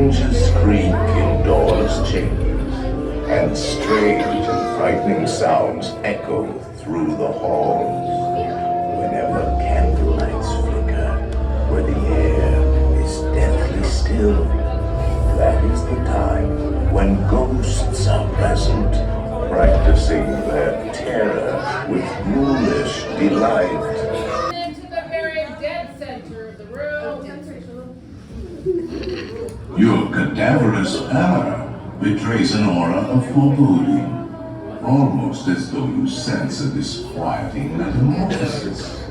hinges creak in doors' chambers, and strange and frightening sounds echo through the halls. Whenever candlelights flicker, where the air is deathly still, that is the time when ghosts are present, practicing their terror with ghoulish delight. Into the very dead center of the room. Your cadaverous pallor betrays an aura of foreboding, almost as though you sense a disquieting metamorphosis.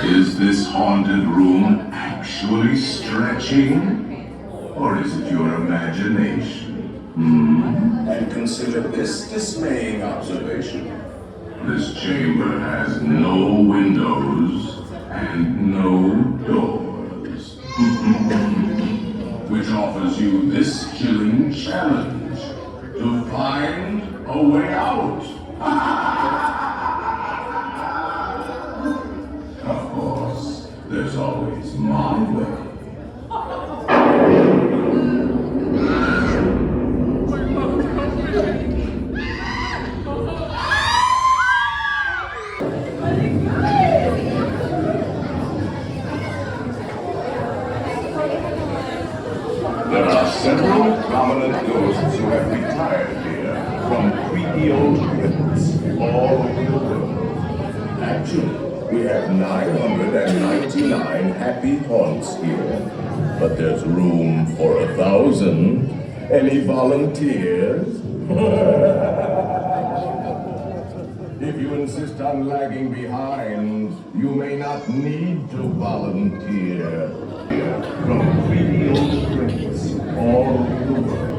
Is this haunted room actually stretching? Or is it your imagination? And consider this dismaying observation. This chamber has no windows and no doors. Which offers you this chilling challenge to find a way out. Of course, there's always my way. There are several prominent ghosts who have retired here from creepy old crypts all over the world. Actually, we have 999 happy haunts here, but there's room for 1,000. Any volunteers? If you insist on lagging behind, you may not need to volunteer. From creepy old crypts all over the world.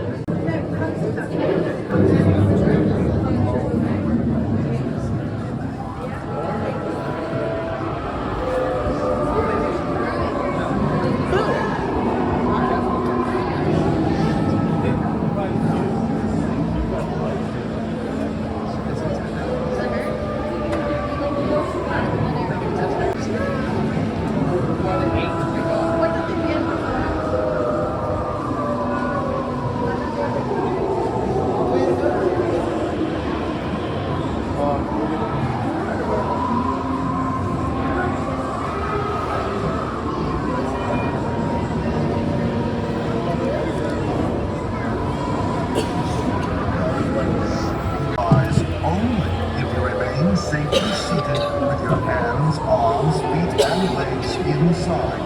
Safely seated with your hands, arms, feet, and legs inside,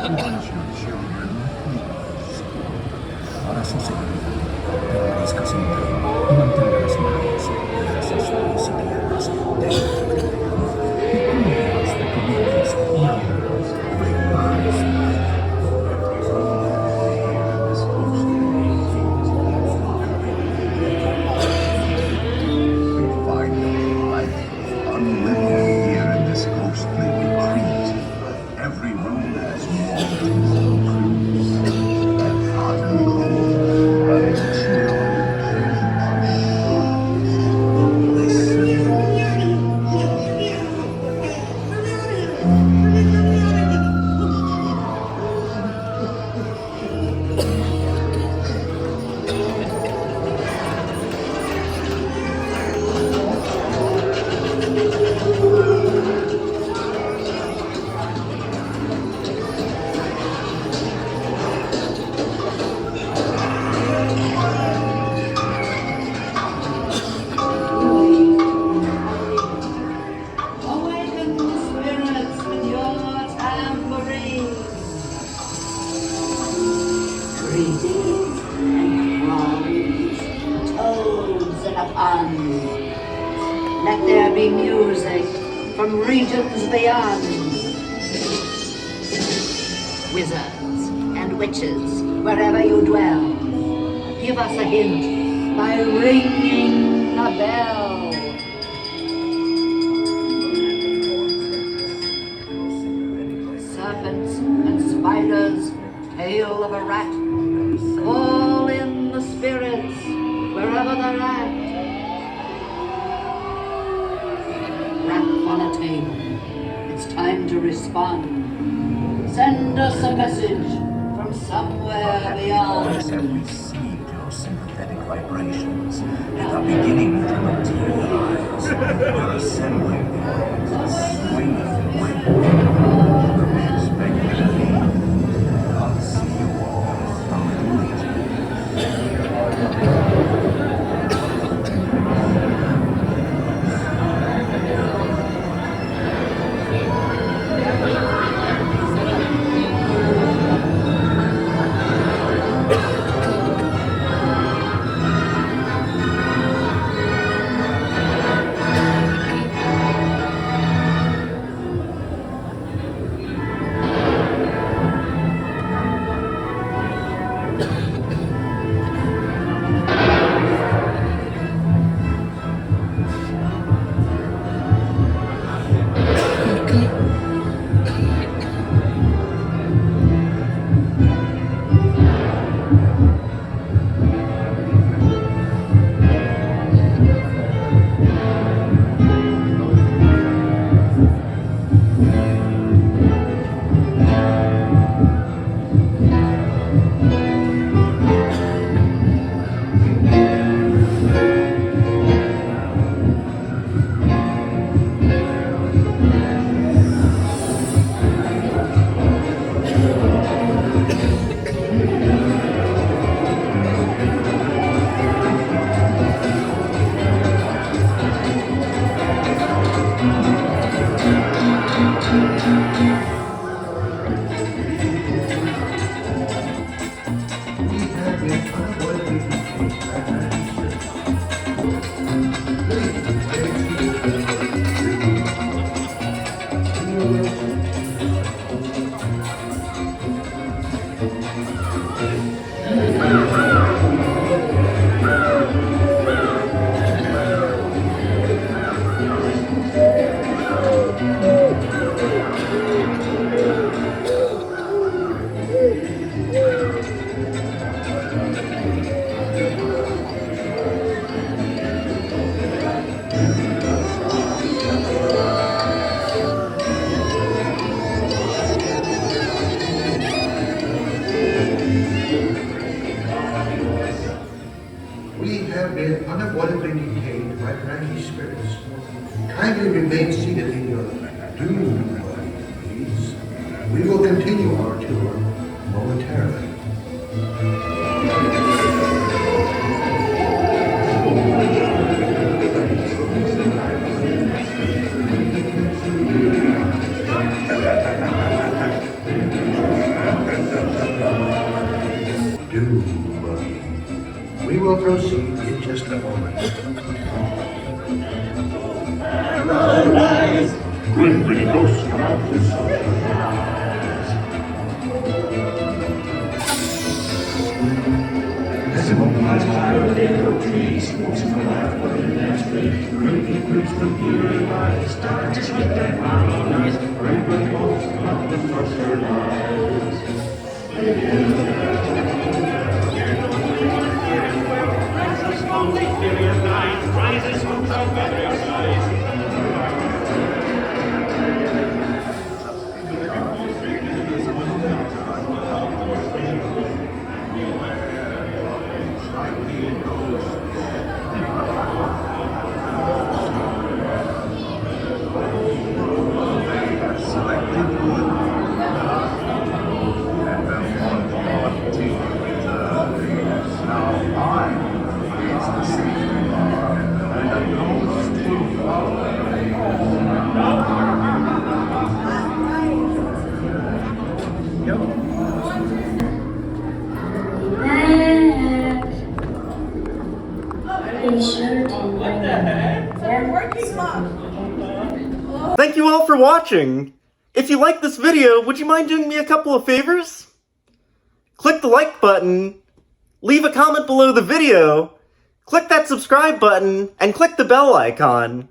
and warns your children, please. Para sa seguridad, debes casinar y mantener las manos de sus posibilidades de y cubrirlas de comillas negras, regulares. Let there be music from regions beyond. Wizards and witches, wherever you dwell, give us a hint by ringing a bell. Serpents and spiders, tail of a rat, call in the spirits wherever they're at. On a table. It's time to respond. Send us a message from from somewhere beyond. Have received your sympathetic vibrations and are beginning to materialize. You're assembling the swinging weight of the expected. I'll see you all a little later. We have been unavoidably detained by cranky spirits. Kindly remain seated in your doom buggy, please. We will continue our tour momentarily. Doom buggy. We will proceed in just a moment. Grimly ghost come out this Thank you all for watching! If you liked this video, would you mind doing me a couple of favors? Click the like button, leave a comment below the video, click that subscribe button, and click the bell icon.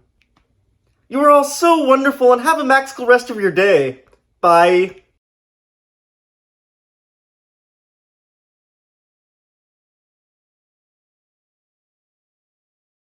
You are all so wonderful and have a magical rest of your day. Bye.